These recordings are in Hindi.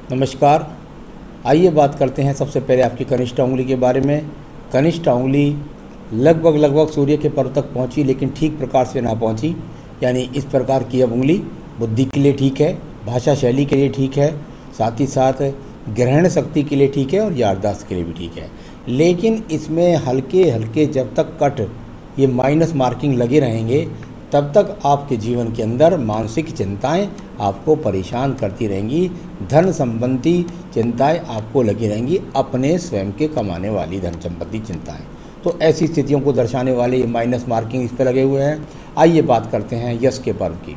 नमस्कार। आइए बात करते हैं सबसे पहले आपकी कनिष्ठ उंगली के बारे में। कनिष्ठ उंगली लगभग सूर्य के पर्व तक पहुंची, लेकिन ठीक प्रकार से ना पहुंची। यानी इस प्रकार की अब उंगली बुद्धि के लिए ठीक है, भाषा शैली के लिए ठीक है, साथ ही साथ ग्रहण शक्ति के लिए ठीक है और याददाश्त के लिए भी ठीक है। लेकिन इसमें हल्के हल्के जब तक कट ये माइनस मार्किंग लगे रहेंगे तब तक आपके जीवन के अंदर मानसिक चिंताएं आपको परेशान करती रहेंगी। धन संबंधी चिंताएं आपको लगी रहेंगी, अपने स्वयं के कमाने वाली धन संबंधी चिंताएं। तो ऐसी स्थितियों को दर्शाने वाले ये माइनस मार्किंग इस पर लगे हुए हैं। आइए बात करते हैं यश के पर्व की।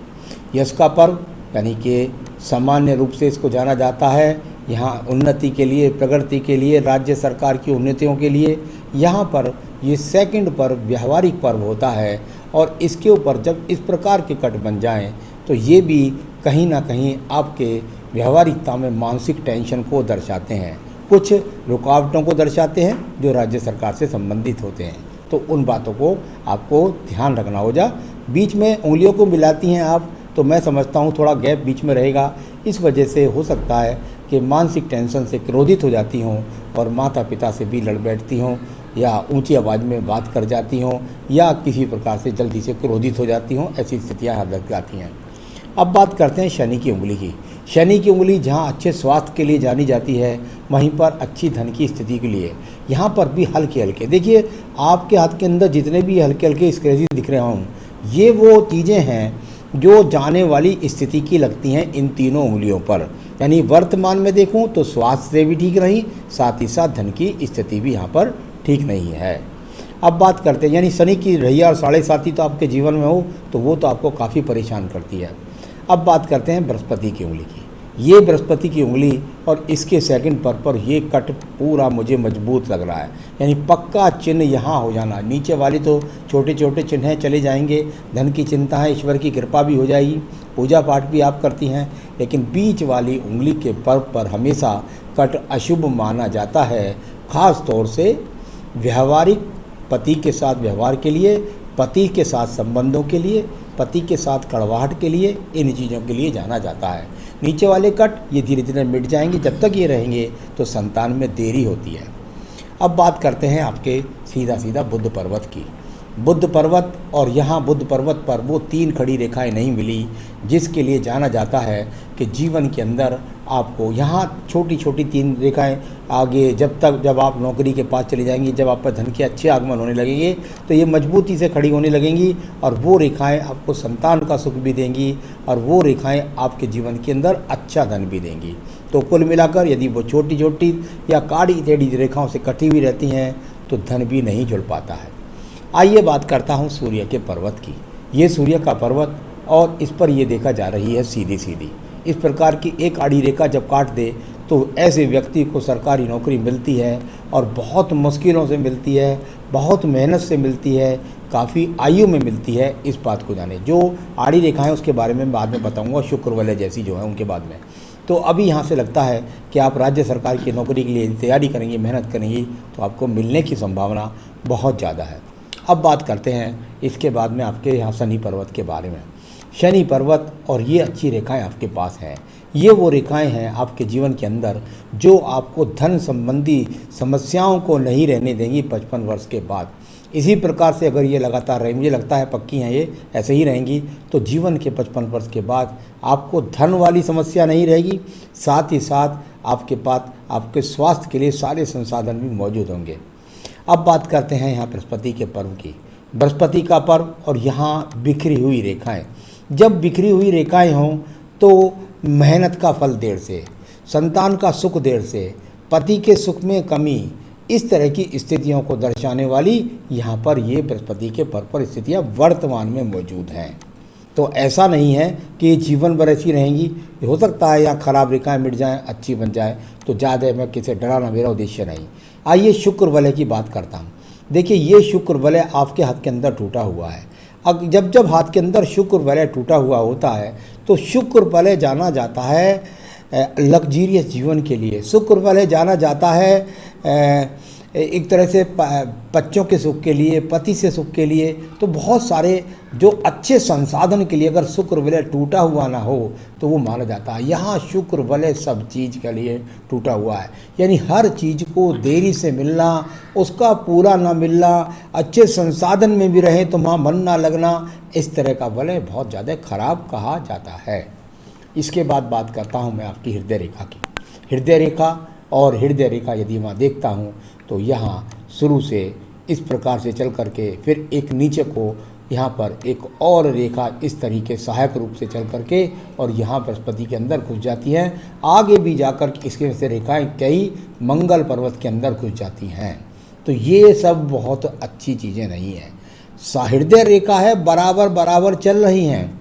यश का पर्व यानी कि सामान्य रूप से इसको जाना जाता है यहाँ उन्नति के लिए, प्रगति के लिए, राज्य सरकार की उन्नतियों के लिए। यहाँ पर ये सेकंड पर्व व्यवहारिक पर्व होता है और इसके ऊपर जब इस प्रकार के कट बन जाएं तो ये भी कहीं ना कहीं आपके व्यवहारिकता में मानसिक टेंशन को दर्शाते हैं, कुछ रुकावटों को दर्शाते हैं जो राज्य सरकार से संबंधित होते हैं। तो उन बातों को आपको ध्यान रखना होगा। बीच में उंगलियों को मिलाती हैं आप, तो मैं समझता हूँ थोड़ा गैप बीच में रहेगा। इस वजह से हो सकता है कि मानसिक टेंशन से क्रोधित हो जाती हों और माता पिता से भी लड़ बैठती हों, या ऊंची आवाज़ में बात कर जाती हों, या किसी प्रकार से जल्दी से क्रोधित हो जाती हों। ऐसी स्थितियाँ हर लग जाती हैं। अब बात करते हैं शनि की उंगली की। शनि की उंगली जहाँ अच्छे स्वास्थ्य के लिए जानी जाती है, वहीं पर अच्छी धन की स्थिति के लिए यहाँ पर भी हल्के हल्के, देखिए आपके हाथ के अंदर जितने भी हल्के हल्के स्क्रैचेस दिख रहे हों, ये वो चीज़ें हैं जो जाने वाली स्थिति की लगती हैं इन तीनों उंगलियों पर। यानी वर्तमान में देखूं तो स्वास्थ्य से भी ठीक नहीं, साथ ही साथ धन की स्थिति भी यहाँ पर ठीक नहीं है। अब बात करते हैं, यानी शनि की रैया और साढ़े साथी तो आपके जीवन में हो तो वो तो आपको काफ़ी परेशान करती है। अब बात करते हैं बृहस्पति की उंगली की। ये बृहस्पति की उंगली और इसके सेकंड पर ये कट पूरा मुझे मजबूत लग रहा है। यानी पक्का चिन्ह यहाँ हो जाना। नीचे वाली तो छोटे छोटे चिन्ह चले जाएंगे, धन की चिंता है, ईश्वर की कृपा भी हो जाएगी, पूजा पाठ भी आप करती हैं, लेकिन बीच वाली उंगली के पर्व पर हमेशा कट अशुभ माना जाता है। ख़ास तौर से व्यवहारिक पति के साथ व्यवहार के लिए, पति के साथ संबंधों के लिए, पति के साथ कड़वाहट के लिए, इन चीज़ों के लिए जाना जाता है। नीचे वाले कट ये धीरे धीरे मिट जाएंगे। जब तक ये रहेंगे तो संतान में देरी होती है। अब बात करते हैं आपके सीधा सीधा बुध पर्वत की। बुध पर्वत, और यहाँ बुध पर्वत पर वो 3 खड़ी रेखाएं नहीं मिली जिसके लिए जाना जाता है कि जीवन के अंदर आपको यहाँ छोटी छोटी 3 रेखाएं आगे जब आप नौकरी के पास चली जाएंगी, जब आप पर धन के अच्छे आगमन होने लगेंगे तो ये मजबूती से खड़ी होने लगेंगी और वो रेखाएं आपको संतान का सुख भी देंगी और वो रेखाएं आपके जीवन के अंदर अच्छा धन भी देंगी। तो कुल मिलाकर यदि वो छोटी छोटी या काड़ी टेढ़ी रेखाओं से कटी हुई रहती हैं तो धन भी नहीं जुड़ पाता है। आइए बात करता हूँ सूर्य के पर्वत की। ये सूर्य का पर्वत और इस पर ये देखा जा रही है सीधी सीधी इस प्रकार की एक आड़ी रेखा जब काट दे तो ऐसे व्यक्ति को सरकारी नौकरी मिलती है और बहुत मुश्किलों से मिलती है, बहुत मेहनत से मिलती है, काफ़ी आयु में मिलती है। इस बात को जाने। जो आड़ी रेखाएं उसके बारे में बाद में बताऊंगा, शुक्र वलय जैसी जो है उनके बाद में। तो अभी यहाँ से लगता है कि आप राज्य सरकार की नौकरी के लिए तैयारी करेंगी, मेहनत करेंगी तो आपको मिलने की संभावना बहुत ज़्यादा है। अब बात करते हैं इसके बाद में आपके यहाँ शनि पर्वत के बारे में। शनि पर्वत और ये अच्छी रेखाएं आपके पास हैं। ये वो रेखाएं हैं आपके जीवन के अंदर जो आपको धन संबंधी समस्याओं को नहीं रहने देंगी 55 वर्ष के बाद। इसी प्रकार से अगर ये लगातार रहे, मुझे लगता है पक्की हैं ये ऐसे ही रहेंगी, तो जीवन के 55 वर्ष के बाद आपको धन वाली समस्या नहीं रहेगी, साथ ही साथ आपके पास आपके स्वास्थ्य के लिए सारे संसाधन भी मौजूद होंगे। अब बात करते हैं यहाँ बृहस्पति के पर्व की। बृहस्पति का पर्व और यहाँ बिखरी हुई रेखाएं। जब बिखरी हुई रेखाएं हों तो मेहनत का फल देर से, संतान का सुख देर से, पति के सुख में कमी, इस तरह की स्थितियों को दर्शाने वाली यहाँ पर ये बृहस्पति के पर्व पर स्थितियाँ वर्तमान में मौजूद हैं। तो ऐसा नहीं है कि जीवन भर ऐसी रहेंगी। हो सकता है यहाँ खराब रेखाएं मिट जाएं, अच्छी बन जाए, तो ज़्यादा मैं किसे डराना मेरा उद्देश्य नहीं। आइए शुक्र वलय की बात करता हूँ। देखिए ये शुक्र वलय आपके हाथ के अंदर टूटा हुआ है। अब जब हाथ के अंदर शुक्र वलय टूटा हुआ होता है तो शुक्र वलय जाना जाता है लग्जीरियस जीवन के लिए। शुक्र वाले जाना जाता है एक तरह से बच्चों के सुख के लिए, पति से सुख के लिए, तो बहुत सारे जो अच्छे संसाधन के लिए अगर शुक्र वलय टूटा हुआ ना हो तो वो माना जाता है। यहाँ शुक्र वलय सब चीज़ के लिए टूटा हुआ है, यानी हर चीज़ को देरी से मिलना, उसका पूरा ना मिलना, अच्छे संसाधन में भी रहे तो वहाँ मन ना लगना, इस तरह का वलय बहुत ज़्यादा खराब कहा जाता है। इसके बाद बात करता हूँ मैं आपकी हृदय रेखा की। हृदय रेखा और हृदय रेखा यदि मैं देखता हूँ तो यहाँ शुरू से इस प्रकार से चल करके फिर एक नीचे को यहाँ पर एक और रेखा इस तरीके सहायक रूप से चल करके और यहाँ बृहस्पति के अंदर घुस जाती हैं। आगे भी जाकर इसके से रेखाएं कई मंगल पर्वत के अंदर घुस जाती हैं। तो ये सब बहुत अच्छी चीज़ें नहीं हैं। हृदय रेखा है बराबर बराबर चल रही हैं,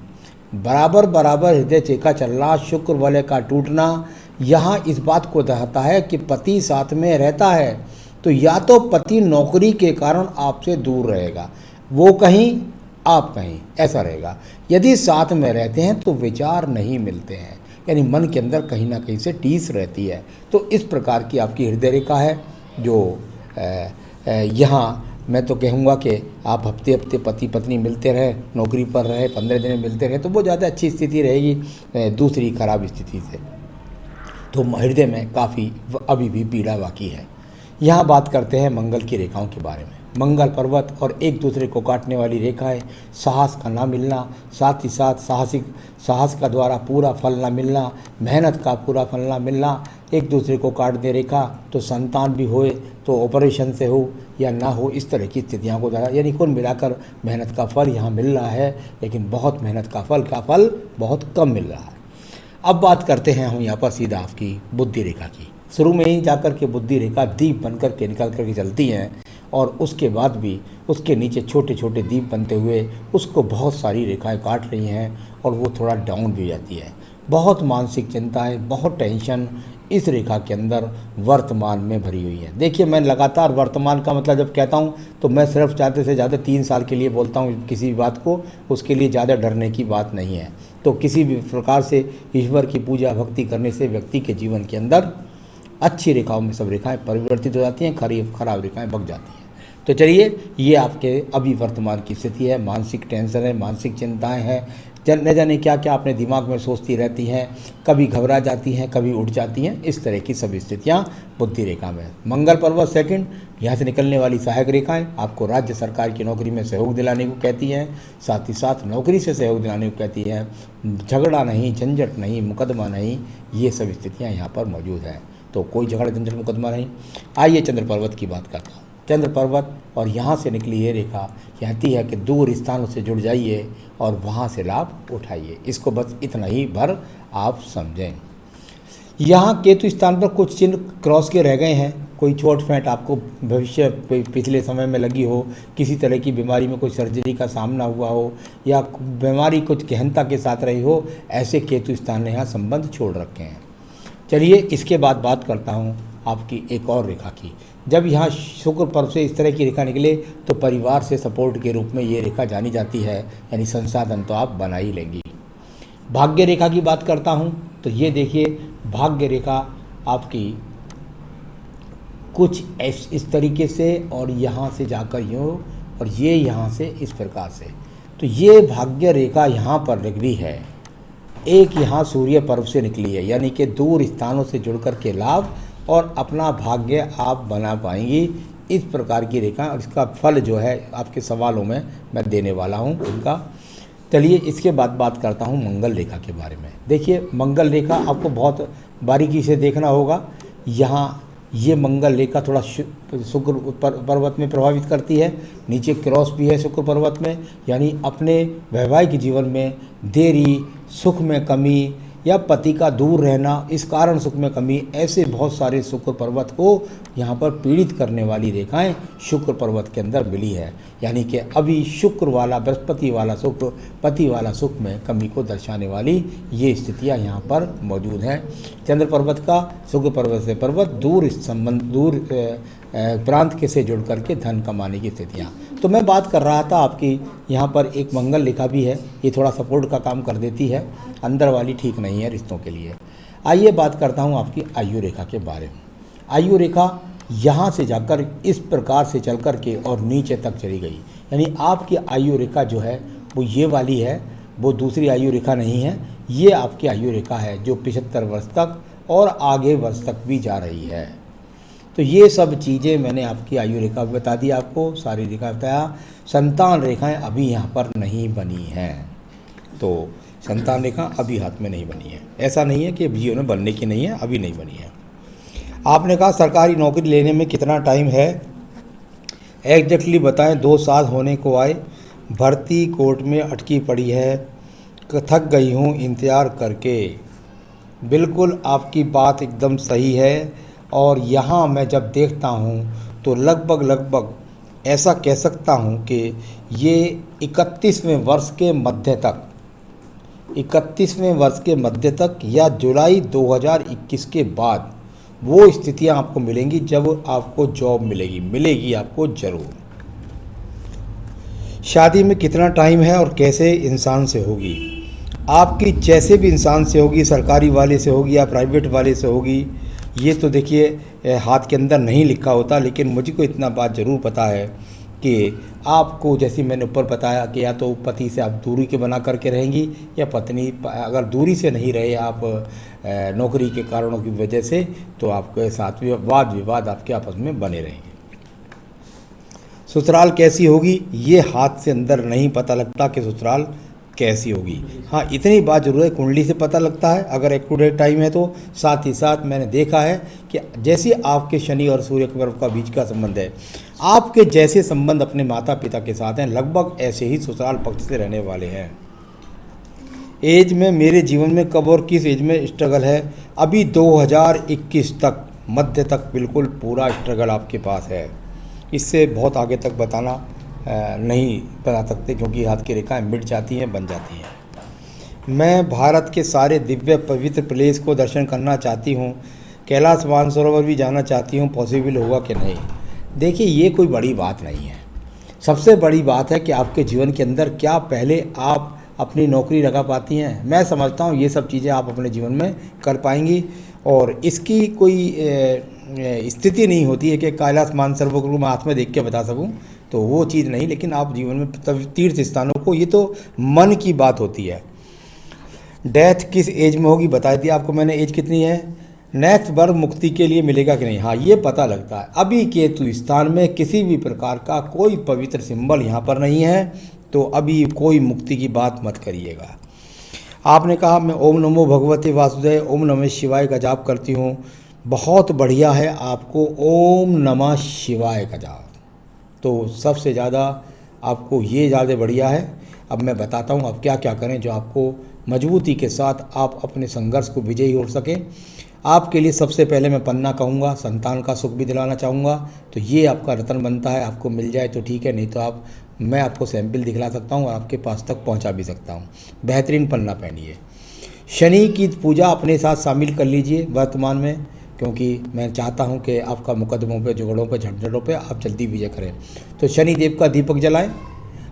बराबर बराबर हृदय रेखा चलना, शुक्र वलय का टूटना यहाँ इस बात को दर्शाता है कि पति साथ में रहता है तो या तो पति नौकरी के कारण आपसे दूर रहेगा, वो कहीं आप कहीं, ऐसा रहेगा। यदि साथ में रहते हैं तो विचार नहीं मिलते हैं, यानी मन के अंदर कहीं ना कहीं से टीस रहती है। तो इस प्रकार की आपकी हृदय रेखा है जो यहाँ मैं तो कहूँगा कि आप हफ्ते हफ्ते पति पत्नी मिलते रहे, नौकरी पर रहे, 15 दिन में मिलते रहे तो वो ज़्यादा अच्छी स्थिति रहेगी दूसरी खराब स्थिति से। तो हृदय में काफ़ी अभी भी पीड़ा बाकी है। यहाँ बात करते हैं मंगल की रेखाओं के बारे में। मंगल पर्वत और एक दूसरे को काटने वाली रेखाएं, साहस का ना मिलना, साथ ही साथ साहस का द्वारा पूरा फल ना मिलना, मेहनत का पूरा फल ना मिलना, एक दूसरे को काट दे रेखा तो संतान भी होए तो ऑपरेशन से हो या ना हो, इस तरह की स्थितियों को द्वारा, यानी कुल मिलाकर मेहनत का फल यहाँ मिल रहा है लेकिन बहुत मेहनत का फल बहुत कम मिल रहा है। अब बात करते हैं हम यहाँ पर सीधा आपकी बुद्धि रेखा की। शुरू में ही जाकर के बुद्धि रेखा दीप बनकर के निकल करके चलती हैं और उसके बाद भी उसके नीचे छोटे छोटे दीप बनते हुए उसको बहुत सारी रेखाएं काट रही हैं और वो थोड़ा डाउन भी जाती है। बहुत मानसिक चिंताएं, बहुत टेंशन इस रेखा के अंदर वर्तमान में भरी हुई है। देखिए, मैं लगातार वर्तमान का मतलब जब कहता हूँ तो मैं सिर्फ ज़्यादा से ज़्यादा 3 साल के लिए बोलता हूँ किसी भी बात को, उसके लिए ज़्यादा डरने की बात नहीं है। तो किसी भी प्रकार से ईश्वर की पूजा भक्ति करने से व्यक्ति के जीवन के अंदर अच्छी रेखाओं में सब रेखाएं परिवर्तित हो जाती हैं, खराब रेखाएं भग जाती हैं। तो चलिए, ये आपके अभी वर्तमान की स्थिति है। मानसिक टेंशन है, मानसिक चिंताएं हैं, न जाने क्या क्या अपने दिमाग में सोचती रहती हैं, कभी घबरा जाती हैं, कभी उठ जाती हैं, इस तरह की सभी स्थितियां बुद्धि रेखा में। मंगल पर्वत सेकंड, यहाँ से निकलने वाली सहायक रेखाएं आपको राज्य सरकार की नौकरी में सहयोग दिलाने को कहती हैं, साथ ही साथ नौकरी से सहयोग दिलाने को कहती हैं। झगड़ा नहीं, झंझट नहीं, मुकदमा नहीं, ये सब स्थितियाँ यहाँ पर मौजूद हैं। तो कोई झगड़ा झंझट मुकदमा नहीं। आइए चंद्र पर्वत की बात करता हूँ। चंद्र पर्वत और यहाँ से निकली ये रेखा कहती है कि दूर स्थानों से जुड़ जाइए और वहाँ से लाभ उठाइए। इसको बस इतना ही भर आप समझें। यहाँ केतु स्थान पर कुछ चिन्ह क्रॉस के रह गए हैं। कोई चोट फेंट आपको भविष्य पिछले समय में लगी हो, किसी तरह की बीमारी में कोई सर्जरी का सामना हुआ हो या बीमारी कुछ गहनता के साथ रही हो, ऐसे केतु स्थान ने यहाँ संबंध छोड़ रखे हैं। चलिए, इसके बाद बात करता हूँ आपकी एक और रेखा की। जब यहाँ शुक्र पर्व से इस तरह की रेखा निकले तो परिवार से सपोर्ट के रूप में ये रेखा जानी जाती है, यानी संसाधन तो आप बना ही लेंगी। भाग्य रेखा की बात करता हूँ तो ये देखिए, भाग्य रेखा आपकी कुछ इस तरीके से और यहाँ से जाकर यूँ और ये यहाँ से इस प्रकार से। तो ये भाग्य रेखा यहाँ पर निकली है, एक यहाँ सूर्य पर्व से निकली है, यानी कि दूर स्थानों से जुड़कर के लाभ और अपना भाग्य आप बना पाएंगी। इस प्रकार की रेखा और इसका फल जो है आपके सवालों में मैं देने वाला हूँ उनका। चलिए, इसके बाद बात करता हूँ मंगल रेखा के बारे में। देखिए, मंगल रेखा आपको बहुत बारीकी से देखना होगा। यहाँ ये मंगल रेखा थोड़ा शुक्र पर्वत में प्रभावित करती है, नीचे क्रॉस भी है शुक्र पर्वत में, यानी अपने वैवाहिक जीवन में देरी, सुख में कमी या पति का दूर रहना, इस कारण सुख में कमी, ऐसे बहुत सारे शुक्र पर्वत को यहाँ पर पीड़ित करने वाली रेखाएं शुक्र पर्वत के अंदर मिली है। यानी कि अभी शुक्र वाला, बृहस्पति वाला शुक्र, पति वाला सुख में कमी को दर्शाने वाली ये स्थितियाँ यहाँ पर मौजूद हैं। चंद्र पर्वत का शुक्र पर्वत से पर्वत दूर प्रांत के से जुड़ करके धन कमाने की स्थितियाँ। तो मैं बात कर रहा था आपकी यहाँ पर एक मंगल रेखा भी है, ये थोड़ा सपोर्ट का काम कर देती है, अंदर वाली ठीक नहीं है रिश्तों के लिए। आइए बात करता हूँ आपकी आयु रेखा के बारे में। आयु रेखा यहाँ से जाकर इस प्रकार से चल कर के और नीचे तक चली गई, यानी आपकी आयु रेखा जो है वो ये वाली है, वो दूसरी आयु रेखा नहीं है। ये आपकी आयु रेखा है जो 75 वर्ष तक और आगे वर्ष तक भी जा रही है। तो ये सब चीज़ें मैंने आपकी आयु रेखा बता दी, आपको सारी रेखा बताया। संतान रेखाएं अभी यहाँ पर नहीं बनी हैं, तो संतान रेखा अभी हाथ में नहीं बनी है। ऐसा नहीं है कि जीवन में बनने की नहीं है, अभी नहीं बनी है। आपने कहा सरकारी नौकरी लेने में कितना टाइम है, एग्जैक्टली बताएं। 2 साल होने को आए, भर्ती कोर्ट में अटकी पड़ी है, थक गई हूँ इंतज़ार करके। बिल्कुल आपकी बात एकदम सही है, और यहाँ मैं जब देखता हूँ तो लगभग ऐसा कह सकता हूँ कि ये 31वें वर्ष के मध्य तक, 31वें वर्ष के मध्य तक या जुलाई 2021 के बाद वो स्थितियाँ आपको मिलेंगी जब आपको जॉब मिलेगी आपको ज़रूर। शादी में कितना टाइम है और कैसे इंसान से होगी? आपकी जैसे भी इंसान से होगी, सरकारी वाले से होगी या प्राइवेट वाले से होगी, ये तो देखिए हाथ के अंदर नहीं लिखा होता, लेकिन मुझे को इतना बात ज़रूर पता है कि आपको, जैसे मैंने ऊपर बताया कि या तो पति से आप दूरी के बना करके रहेंगी, या पत्नी अगर दूरी से नहीं रहे आप नौकरी के कारणों की वजह से, तो आपके साथ वाद विवाद आपके आपस में बने रहेंगे। ससुराल कैसी होगी, ये हाथ से अंदर नहीं पता लगता कि ससुराल कैसी होगी। हाँ, इतनी बात जरूर है, कुंडली से पता लगता है अगर एक्यूरेट टाइम है तो। साथ ही साथ मैंने देखा है कि जैसे आपके शनि और सूर्य के पर्व का बीच का संबंध है, आपके जैसे संबंध अपने माता पिता के साथ हैं, लगभग ऐसे ही ससुराल पक्ष से रहने वाले हैं। एज में मेरे जीवन में कब और किस एज में स्ट्रगल है? अभी 2021 तक, मध्य तक बिल्कुल पूरा स्ट्रगल आपके पास है। इससे बहुत आगे तक बताना नहीं बता सकते, क्योंकि हाथ की रेखाएं मिट जाती हैं, बन जाती हैं। मैं भारत के सारे दिव्य पवित्र प्लेस को दर्शन करना चाहती हूँ, कैलाश मानसरोवर भी जाना चाहती हूँ, पॉसिबल होगा कि नहीं? देखिए, ये कोई बड़ी बात नहीं है। सबसे बड़ी बात है कि आपके जीवन के अंदर क्या पहले आप अपनी नौकरी लगा पाती हैं। मैं समझता हूँ ये सब चीज़ें आप अपने जीवन में कर पाएंगी, और इसकी कोई स्थिति नहीं होती है कि कैलाश मानसरोवर को मैं हाथ में देख के बता सकूं, तो वो चीज़ नहीं। लेकिन आप जीवन में तीर्थ स्थानों को, ये तो मन की बात होती है। डेथ किस एज में होगी बता दिया आपको मैंने, एज कितनी है। नेक्स्ट बर्थ मुक्ति के लिए मिलेगा कि नहीं, हाँ ये पता लगता है। अभी केतु स्थान में किसी भी प्रकार का कोई पवित्र सिंबल यहाँ पर नहीं है, तो अभी कोई मुक्ति की बात मत करिएगा। आपने कहा मैं ओम नमो भगवते वासुदेव, ओम नमः शिवाय का जाप करती हूँ। बहुत बढ़िया है, आपको ओम नमः शिवाय का जाप तो सबसे ज़्यादा आपको ये ज़्यादा बढ़िया है। अब मैं बताता हूँ आप क्या क्या करें जो आपको मजबूती के साथ आप अपने संघर्ष को विजयी हो सकें। आपके लिए सबसे पहले मैं पन्ना कहूँगा, संतान का सुख भी दिलाना चाहूँगा, तो ये आपका रतन बनता है। आपको मिल जाए तो ठीक है, नहीं तो मैं आपको सैंपल दिखला सकता हूँ और आपके पास तक पहुँचा भी सकता हूँ। बेहतरीन पन्ना पहनिए। शनि की पूजा अपने साथ शामिल कर लीजिए वर्तमान में, क्योंकि मैं चाहता हूं कि आपका मुकदमों पे, झगड़ों पे, झंझटों पे आप जल्दी विजय करें। तो शनि देव का दीपक जलाएं,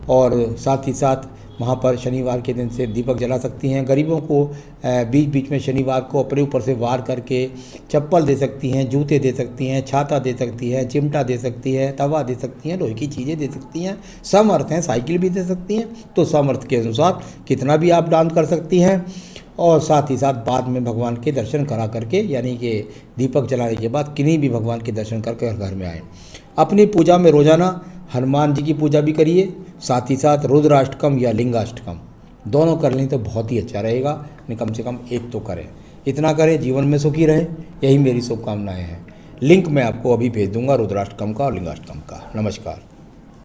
और साथ ही साथ वहाँ पर शनिवार के दिन से दीपक जला सकती हैं। गरीबों को बीच बीच में शनिवार को अपने ऊपर से वार करके चप्पल दे सकती हैं, जूते दे सकती हैं, छाता दे सकती हैं, चिमटा दे सकती है, तवा दे सकती हैं, लोहे की चीज़ें दे सकती हैं। समर्थ हैं, साइकिल भी दे सकती हैं। तो समर्थ के अनुसार कितना भी आप दान कर सकती हैं। और साथ ही साथ बाद में भगवान के दर्शन करा करके, यानी कि दीपक जलाने के बाद किन्हीं भी भगवान के दर्शन करके घर में आएँ। अपनी पूजा में रोज़ाना हनुमान जी की पूजा भी करिए, साथ ही साथ रुद्राष्टकम या लिंगाष्टकम दोनों कर लें तो बहुत ही अच्छा रहेगा। कम से कम एक तो करें, इतना करें, जीवन में सुखी रहे, यही मेरी शुभकामनाएं हैं। लिंक मैं आपको अभी भेज दूंगा रुद्राष्टकम का और लिंगाष्टकम का। नमस्कार।